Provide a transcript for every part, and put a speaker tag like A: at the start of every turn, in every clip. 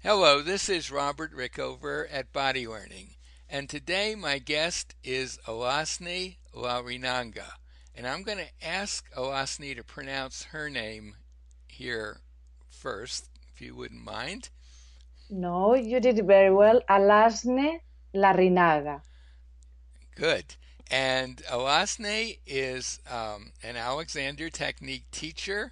A: Hello, this is Robert Rickover at Body Learning, and today my guest is Alasni Larinanga, and I'm going to ask Alasni to pronounce her name here first, if you wouldn't mind.
B: No, you did very well. Alasne Larrinaga.
A: Good. And Alasne is an Alexander Technique teacher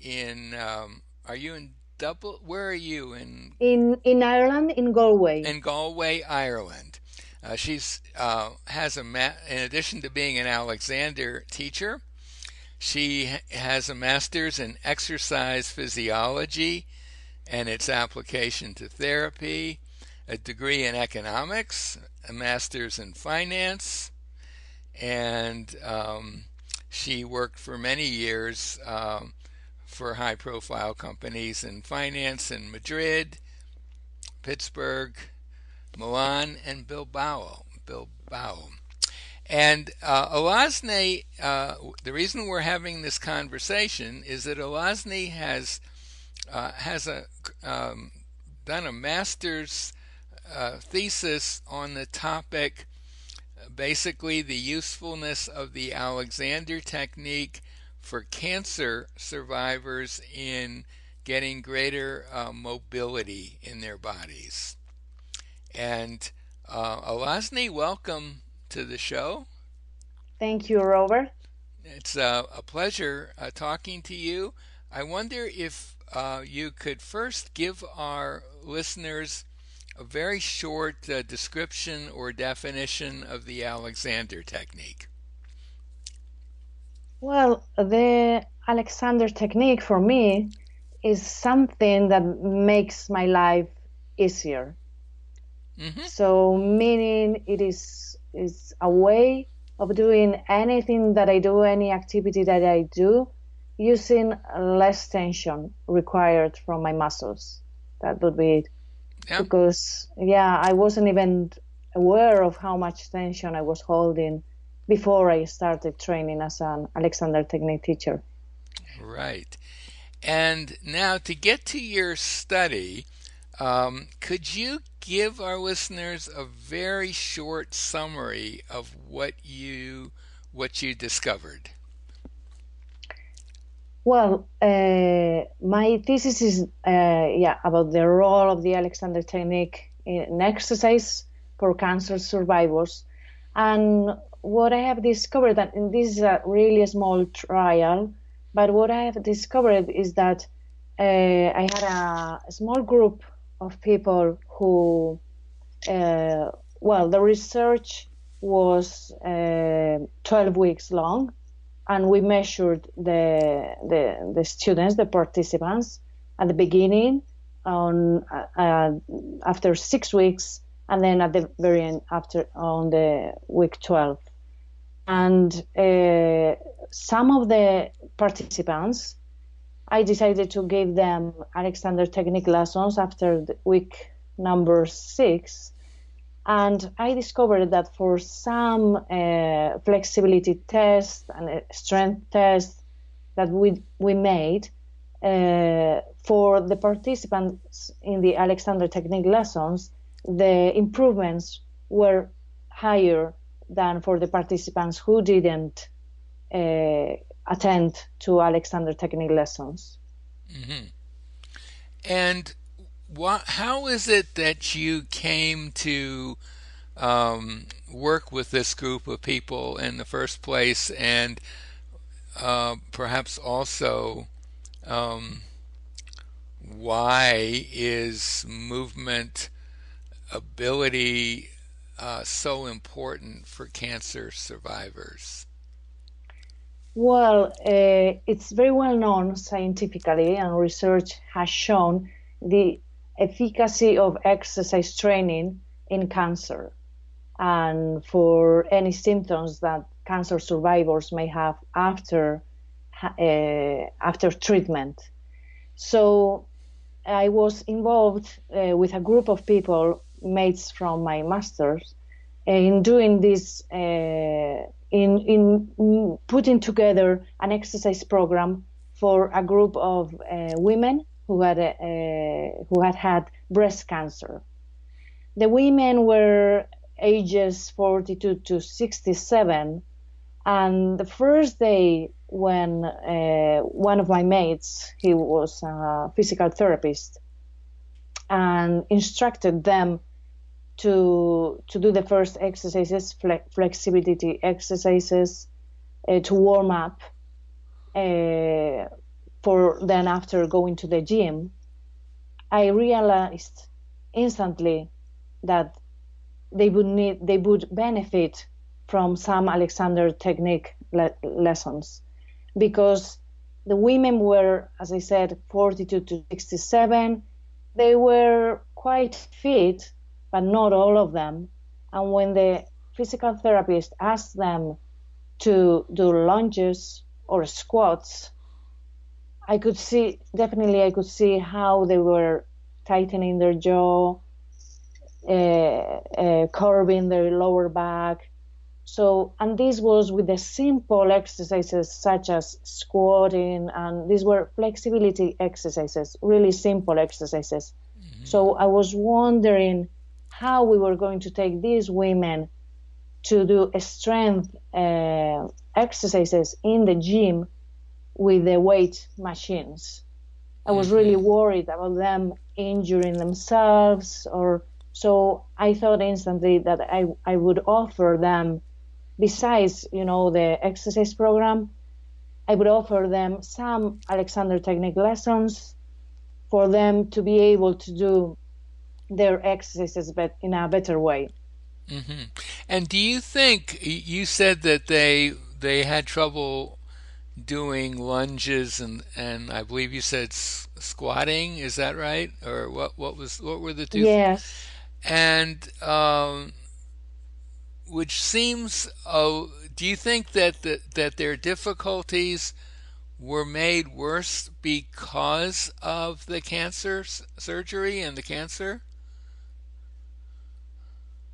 A: are you in Dublin? Where are you
B: In Ireland, in Galway.
A: in Galway, Ireland? She's has in addition to being an Alexander teacher, she has a master's in exercise physiology and its application to therapy, a degree in economics, a master's in finance, and she worked for many years for high profile companies in finance in Madrid, Pittsburgh, Milan, and Bilbao. And Alasne, the reason we're having this conversation is that Alasne has done a master's thesis on the topic, basically the usefulness of the Alexander technique for cancer survivors in getting greater mobility in their bodies. And Alasni, welcome to the show.
B: Thank you, Robert.
A: It's a pleasure talking to you. I wonder if you could first give our listeners a very short description or definition of the Alexander technique.
B: Well, the Alexander technique for me is something that makes my life easier.
A: Mm-hmm.
B: So, meaning it is a way of doing anything that I do, any activity that I do, using less tension required from my muscles. That would be it.
A: Yeah.
B: Because yeah, I wasn't even aware of how much tension I was holding before I started training as an Alexander Technique teacher.
A: Right. And now to get to your study, could you give our listeners a very short summary of what you discovered?
B: Well, my thesis is about the role of the Alexander Technique in exercise for cancer survivors, and what I have discovered, and this is a really small trial, but what I have discovered is that I had a small group of people who, well, the research was 12 weeks long, and we measured the students, the participants, at the beginning, on after 6 weeks, and then at the very end, after on the week 12. And some of the participants, I decided to give them Alexander Technique lessons after the week number 6, and I discovered that for some flexibility tests and strength tests that we made for the participants in the Alexander Technique lessons, the improvements were higher than for the participants who didn't attend to Alexander Technique lessons.
A: Mm-hmm. And how is it that you came to work with this group of people in the first place, and perhaps also um, why is movement ability so important for cancer survivors?
B: Well, it's very well known scientifically, and research has shown the efficacy of exercise training in cancer and for any symptoms that cancer survivors may have after treatment. So I was involved with a group of people, mates from my masters, in doing this, in putting together an exercise program for a group of women who had breast cancer. The women were ages 42 to 67, and the first day when one of my mates, he was a physical therapist, and instructed them to do the first exercises, flexibility exercises, to warm up, for then after going to the gym, I realized instantly that they would benefit from some Alexander technique lessons, because the women were, as I said, 42 to 67. They were quite fit, but not all of them. And when the physical therapist asked them to do lunges or squats, I could see how they were tightening their jaw, curving their lower back. So, and this was with the simple exercises such as squatting, and these were flexibility exercises, really simple exercises. So I was wondering how we were going to take these women to do strength exercises in the gym with the weight machines. I was really worried about them injuring themselves, or so I thought instantly that I would offer them, besides, the exercise program, I would offer them some Alexander technique lessons for them to be able to do their exercises but in a better way.
A: Mm-hmm. And do you think you said that they had trouble doing lunges and I believe you said squatting, is that right? Or what were the two?
B: Yes.
A: And which seems, do you think that their difficulties were made worse because of the cancer surgery and the cancer?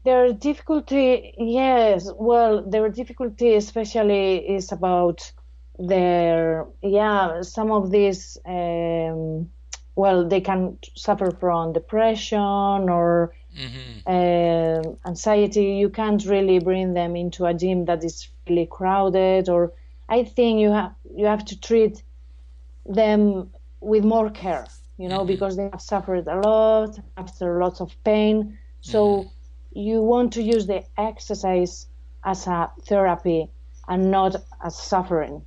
B: Their difficulty, yes. Well, their difficulty especially is about some of these, well, they can suffer from depression or anxiety. You can't really bring them into a gym that is really crowded, or I think you have to treat them with more care, because they have suffered a lot after lots of pain. So you want to use the exercise as a therapy and not as suffering.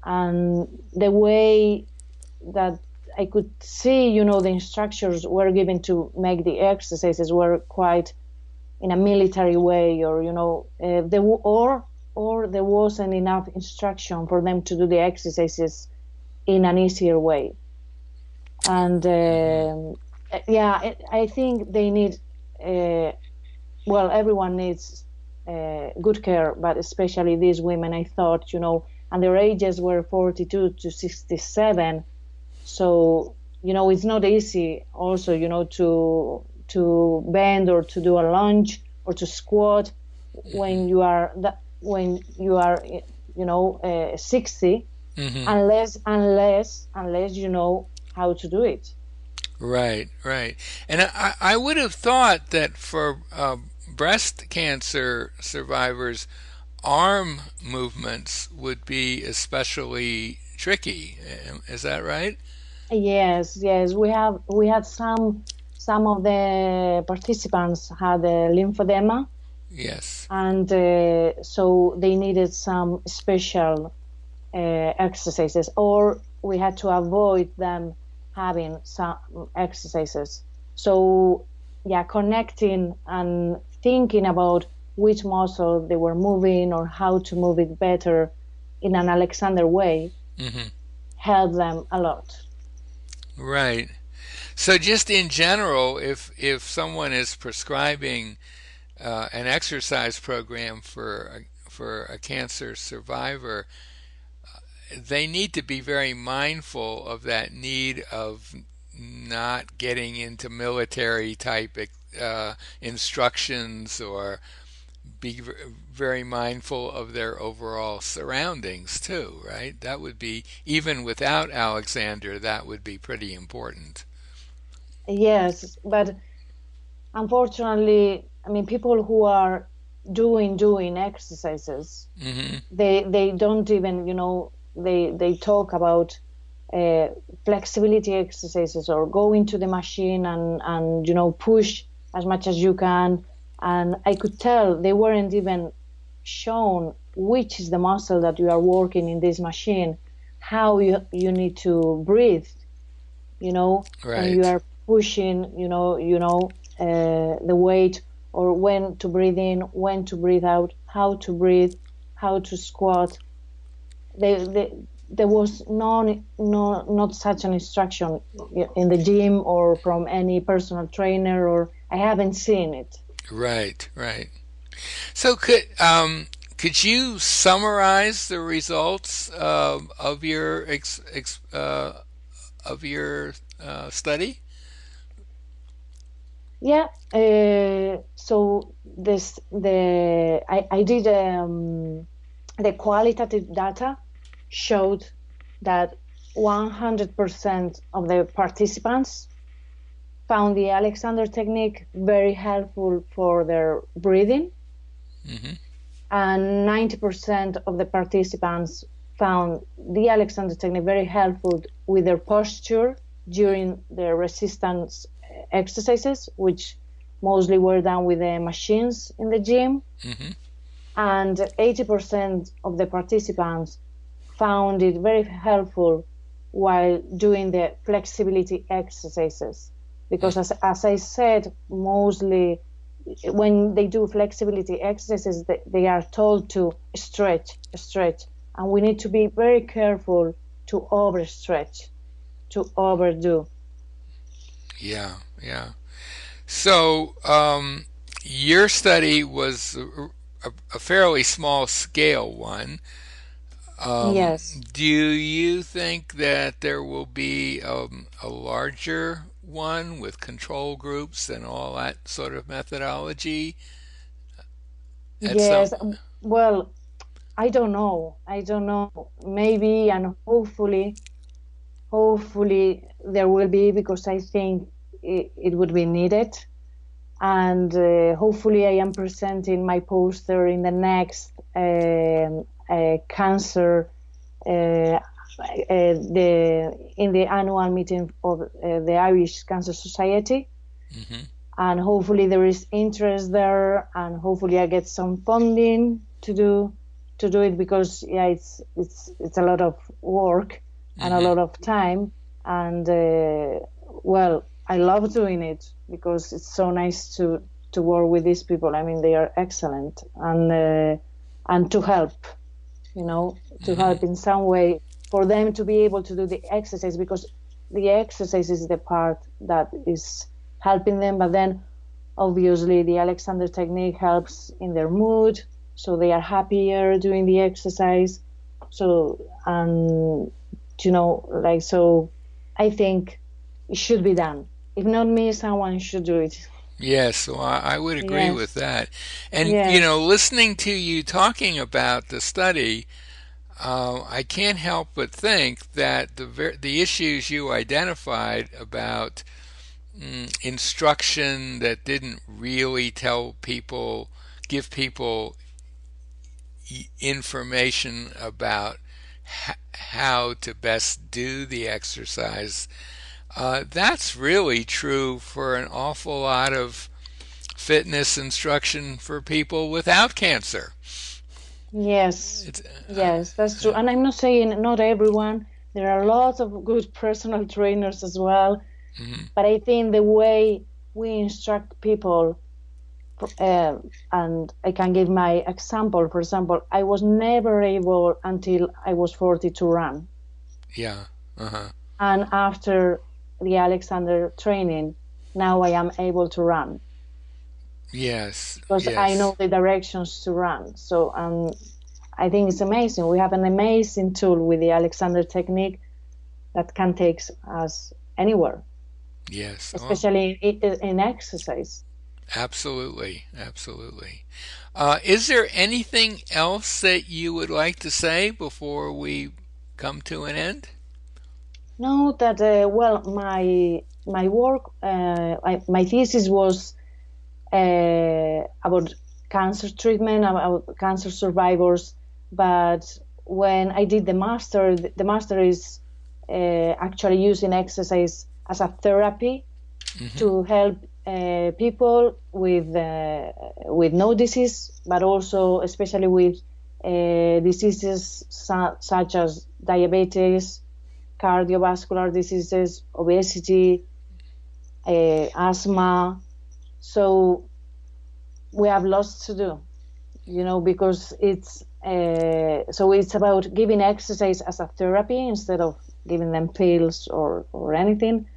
B: And the way that I could see, the instructions were given to make the exercises were quite in a military way, or or there wasn't enough instruction for them to do the exercises in an easier way. And I think they need, everyone needs good care, but especially these women, I thought, and their ages were 42 to 67. So, it's not easy also, to bend or to do a lunge or to squat when you are 60, unless you know how to do it.
A: Right, right. And I would have thought that for breast cancer survivors, arm movements would be especially tricky. Is that right?
B: Yes. We had some of the participants had lymphedema,
A: Yes.
B: and so they needed some special exercises, or we had to avoid them having some exercises. So, connecting and thinking about which muscle they were moving or how to move it better in an Alexander way helped them a lot.
A: Right. So just in general, if someone is prescribing an exercise program for a cancer survivor, they need to be very mindful of that need of not getting into military type instructions or be very mindful of their overall surroundings too, right? That would be, even without Alexander, that would be pretty important.
B: Yes, but unfortunately, I mean, people who are doing exercises,
A: Hmm.
B: they don't even, they talk about uh, flexibility exercises or go into the machine and push as much as you can. And I could tell they weren't even shown which is the muscle that you are working in this machine, how you need to breathe, when you
A: Right.
B: are pushing, the weight, or when to breathe in, when to breathe out, how to breathe, how to squat. They, there was no, not such an instruction in the gym or from any personal trainer, or I haven't seen it.
A: Right. Right. So could you summarize the results of your study?
B: Yeah. So I did the qualitative data showed that 100% of the participants found the Alexander technique very helpful for their breathing,
A: Hmm.
B: and 90% of the participants found the Alexander technique very helpful with their posture during the resistance exercises, which mostly were done with the machines in the gym.
A: Hmm.
B: And 80% of the participants found it very helpful while doing the flexibility exercises. Because as I said, mostly when they do flexibility exercises, they are told to stretch, and we need to be very careful to overstretch, to overdo.
A: Yeah. Yeah. So, your study was a fairly small scale one.
B: Yes.
A: Do you think that there will be a larger one with control groups and all that sort of methodology at some?
B: Yes. Well, I don't know. I don't know. Maybe, and hopefully there will be, because I think it would be needed. And hopefully I am presenting my poster in the next cancer, in the annual meeting of the Irish Cancer Society.
A: Hmm.
B: And hopefully there is interest there, and hopefully I get some funding to do it, because yeah, it's a lot of work and a
A: Hmm.
B: lot of time. And well, I love doing it because it's so nice to work with these people. I mean, they are excellent, and to help, to
A: Hmm.
B: help in some way for them to be able to do the exercise, because the exercise is the part that is helping them. But then obviously the Alexander technique helps in their mood, so they are happier doing the exercise. So, and so I think it should be done. If not me, someone should do it.
A: Yes, so I would agree with
B: Yes,
A: that. And,
B: yes,
A: listening to you talking about the study, I can't help but think that the issues you identified about instruction that didn't really give people information about how to best do the exercise, that's really true for an awful lot of fitness instruction for people without cancer.
B: yes,
A: It's
B: yes, that's true. And I'm not saying not everyone. There are lots of good personal trainers as well.
A: mhm.
B: But I think the way we instruct people, uh, and I can give my example. For example, I was never able until I was 40 to run.
A: Yeah. Uh-huh.
B: And after the Alexander training, now I am able to run
A: Yes.
B: because I
A: Yes.
B: know the directions to run. So I think it's amazing. We have an amazing tool with the Alexander technique that can take us anywhere,
A: Yes. Oh,
B: especially in exercise.
A: Absolutely, absolutely. Is there anything else that you would like to say before we come to an end?
B: No, that well, my work, my thesis was about cancer treatment, about cancer survivors. But when I did the master, the master is actually using exercise as a therapy
A: Hmm.
B: to help people with no disease, but also especially with diseases such as diabetes, cardiovascular diseases, obesity, asthma. So we have lots to do, because it's about giving exercise as a therapy instead of giving them pills or anything.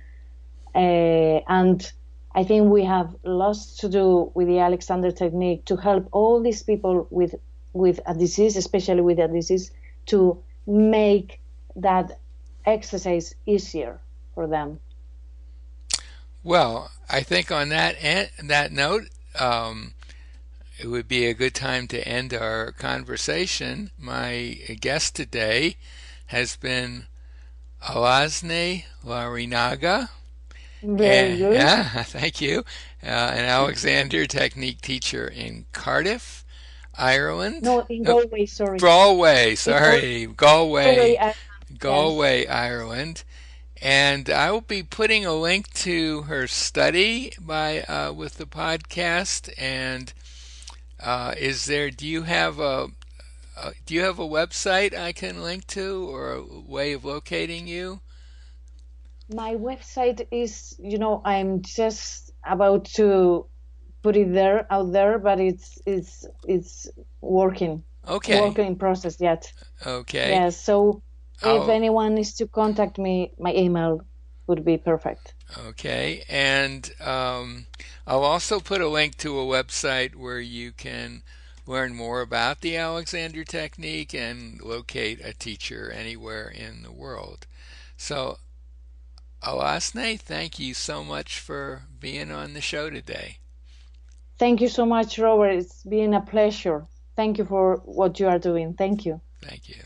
B: And I think we have lots to do with the Alexander technique to help all these people with a disease, especially with a disease, to make that exercise easier for them.
A: Well, I think on that note, um, it would be a good time to end our conversation. My guest today has been Alasne Larinaga.
B: Very good.
A: Yeah, thank you. An Alexander Technique teacher in Cardiff, Ireland.
B: No, in
A: Oh,
B: Galway, sorry.
A: Galway,
B: In
A: sorry,
B: Galway, yes.
A: Galway, Ireland. And I will be putting a link to her study by with the podcast. And is there? Do you have a website I can link to, or a way of locating you?
B: My website is, I'm just about to put it there out there, but it's working,
A: Okay,
B: working in process yet.
A: okay.
B: Yes. So if
A: I'll
B: anyone is to contact me, my email would be perfect.
A: Okay, and I'll also put a link to a website where you can learn more about the Alexander Technique and locate a teacher anywhere in the world. So, Alasne, thank you so much for being on the show today.
B: Thank you so much, Robert. It's been a pleasure. Thank you for what you are doing. Thank you.
A: Thank you.